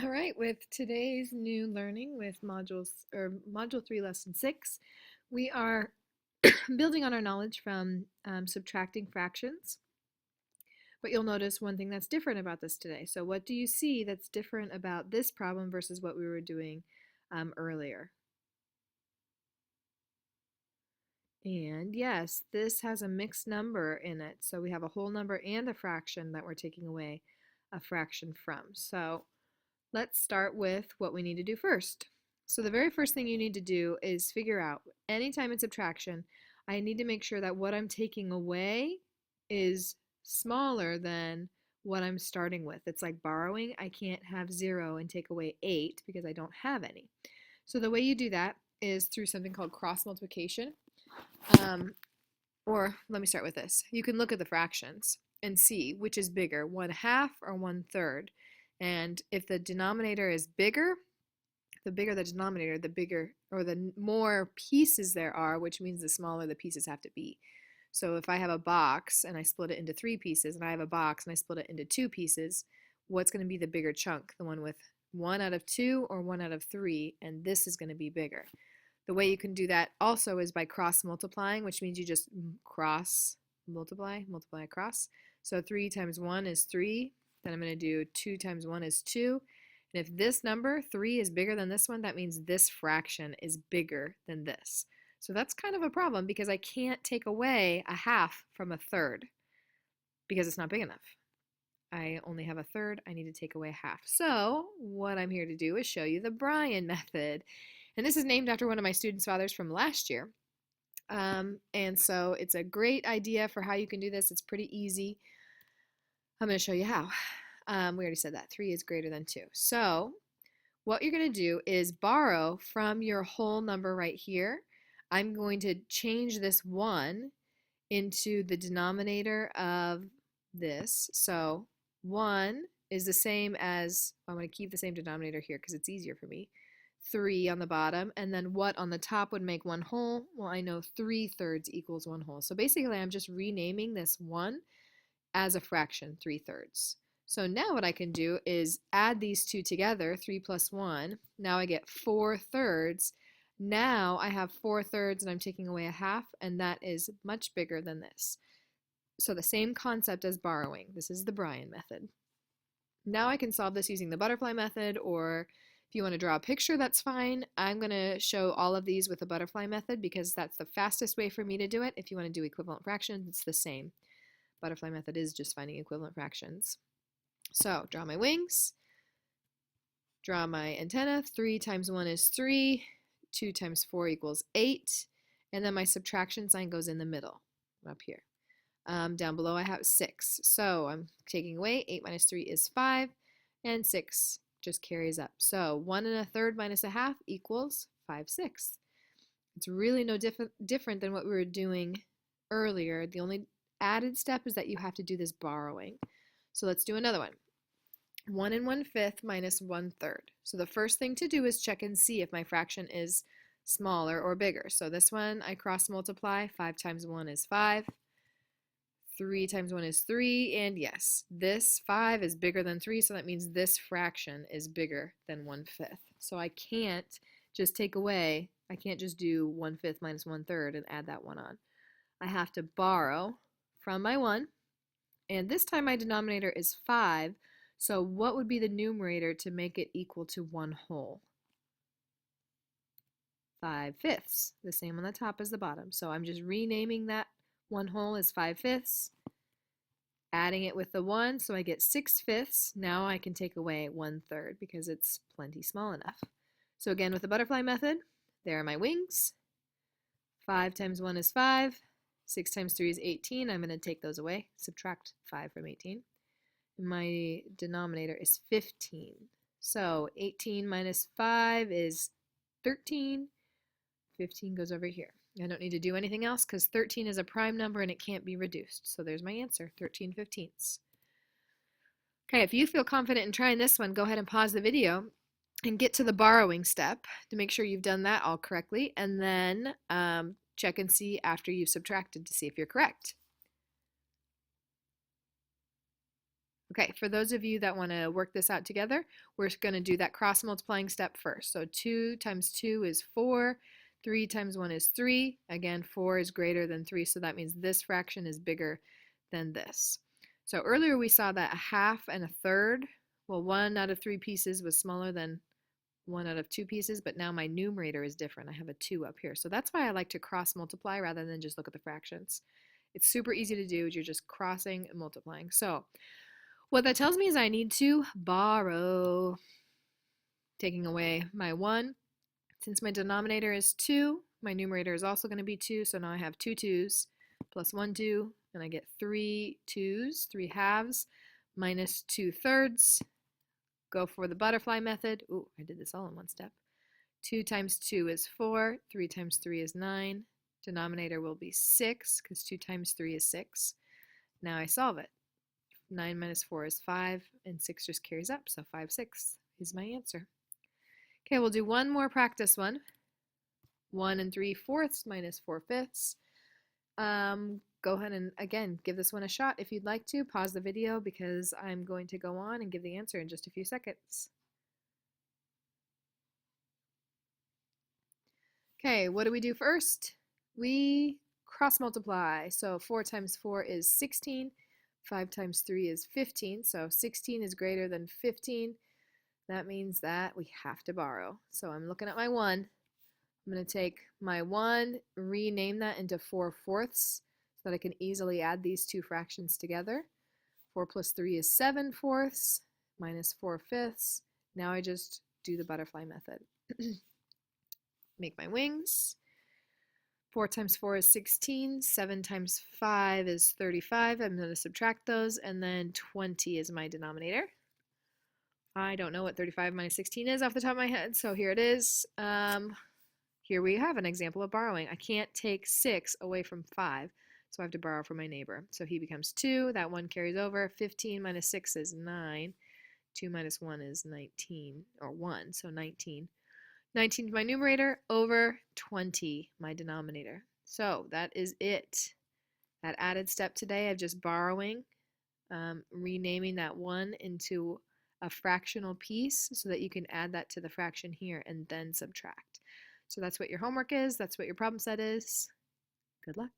All right, with today's new learning with Module 3, Lesson 6, we are building on our knowledge from subtracting fractions. But you'll notice one thing that's different about this today. So what do you see that's different about this problem versus what we were doing earlier? And yes, this has a mixed number in it. So we have a whole number and a fraction that we're taking away a fraction from. So let's start with what we need to do first. So the very first thing you need to do is figure out, anytime in subtraction, I need to make sure that what I'm taking away is smaller than what I'm starting with. It's like borrowing. I can't have 0 and take away 8 because I don't have any. So the way you do that is through something called cross multiplication. Or let me start with this. You can look at the fractions and see which is bigger, 1/2 or 1/3. And if the denominator is bigger, the bigger the denominator, the bigger or the more pieces there are, which means the smaller the pieces have to be. So if I have a box and I split it into 3 pieces, and I have a box and I split it into 2 pieces, what's going to be the bigger chunk? The one with 1 out of 2 or 1 out of 3, and this is going to be bigger. The way you can do that also is by cross multiplying, which means you just cross multiply across. So 3 times 1 is 3. Then I'm going to do 2 times 1 is 2. And if this number, 3, is bigger than this one, that means this fraction is bigger than this. So that's kind of a problem because I can't take away a half from a third because it's not big enough. I only have a third. I need to take away half. So what I'm here to do is show you the Bryan method. And this is named after one of my students' fathers from last year. And so it's a great idea for how you can do this. It's pretty easy. I'm going to show you how. We already said that 3 is greater than 2. So what you're going to do is borrow from your whole number right here. I'm going to change this 1 into the denominator of this. So 1 is the same as, I'm going to keep the same denominator here because it's easier for me. 3 on the bottom, and then what on the top would make 1 whole? Well, I know 3/3 equals 1 whole. So basically, I'm just renaming this 1 as a fraction, 3/3. So now what I can do is add these two together, 3 plus 1. Now I get 4/3. Now I have 4/3 and I'm taking away a half, and that is much bigger than this. So the same concept as borrowing. This is the Bryan method. Now I can solve this using the butterfly method, or if you want to draw a picture, that's fine. I'm going to show all of these with the butterfly method because that's the fastest way for me to do it. If you want to do equivalent fractions, it's the same. Butterfly method is just finding equivalent fractions. So draw my wings, draw my antenna. 3 times 1 is 3, 2 times 4 equals 8, and then my subtraction sign goes in the middle, up here. Down below I have 6, so I'm taking away 8 minus 3 is 5, and 6 just carries up. So 1 1/3 minus a half equals 5/6. It's really no different than what we were doing earlier. The only added step is that you have to do this borrowing. So let's do another one. 1 1/5 minus 1/3. So the first thing to do is check and see if my fraction is smaller or bigger. So this one I cross multiply. 5 times 1 is 5. 3 times 1 is 3, and yes, this 5 is bigger than 3, so that means this fraction is bigger than 1/5. So I can't just take away, I can't just do 1/5 minus 1/3 and add that 1 on. I have to borrow from my 1, and this time my denominator is 5, so what would be the numerator to make it equal to 1 whole? 5/5, the same on the top as the bottom. So I'm just renaming that 1 whole as 5/5, adding it with the 1, so I get 6/5. Now I can take away 1/3 because it's plenty small enough. So again, with the butterfly method, there are my wings. 5 times 1 is 5. 6 times 3 is 18. I'm going to take those away, subtract 5 from 18. My denominator is 15. So 18 minus 5 is 13. 15 goes over here. I don't need to do anything else because 13 is a prime number and it can't be reduced. So there's my answer, 13/15. Okay, if you feel confident in trying this one, go ahead and pause the video and get to the borrowing step to make sure you've done that all correctly, and then check and see after you've subtracted to see if you're correct. Okay, for those of you that want to work this out together, we're going to do that cross multiplying step first. So 2 times 2 is 4, 3 times 1 is 3. Again, 4 is greater than 3, so that means this fraction is bigger than this. So earlier we saw that a half and a third, well, 1 out of 3 pieces was smaller than 1 out of 2 pieces, but now my numerator is different. I have a 2 up here. So that's why I like to cross multiply rather than just look at the fractions. It's super easy to do. You're just crossing and multiplying. So what that tells me is I need to borrow. Taking away my 1. Since my denominator is 2, my numerator is also going to be 2, so now I have 2 2's plus 1 2, and I get 3 2's, 3 halves, minus 2 thirds. Go for the butterfly method. Ooh, I did this all in one step. 2 times 2 is 4, 3 times 3 is 9. Denominator will be 6, because 2 times 3 is 6. Now I solve it. 9 minus 4 is 5, and 6 just carries up, so 5 6 is my answer. Okay, we'll do one more practice one. 1 3/4 minus 4/5. Go ahead and, again, give this one a shot if you'd like to. Pause the video because I'm going to go on and give the answer in just a few seconds. Okay, what do we do first? We cross multiply. So 4 times 4 is 16. 5 times 3 is 15. So 16 is greater than 15. That means that we have to borrow. So I'm looking at my 1. I'm going to take my 1, rename that into 4/4 so that I can easily add these two fractions together. 4 plus 3 is 7/4 minus 4/5. Now I just do the butterfly method. Make my wings. 4 times 4 is 16. 7 times 5 is 35. I'm going to subtract those, and then 20 is my denominator. I don't know what 35 minus 16 is off the top of my head, so here it is. Here we have an example of borrowing. I can't take 6 away from 5, so I have to borrow from my neighbor. So he becomes 2. That 1 carries over. 15 minus 6 is 9. 2 minus 1 is 19, or 1, so 19. 19 is my numerator, over 20 my denominator. So that is it. That added step today of just borrowing, renaming that 1 into a fractional piece so that you can add that to the fraction here and then subtract. So that's what your homework is. That's what your problem set is. Good luck.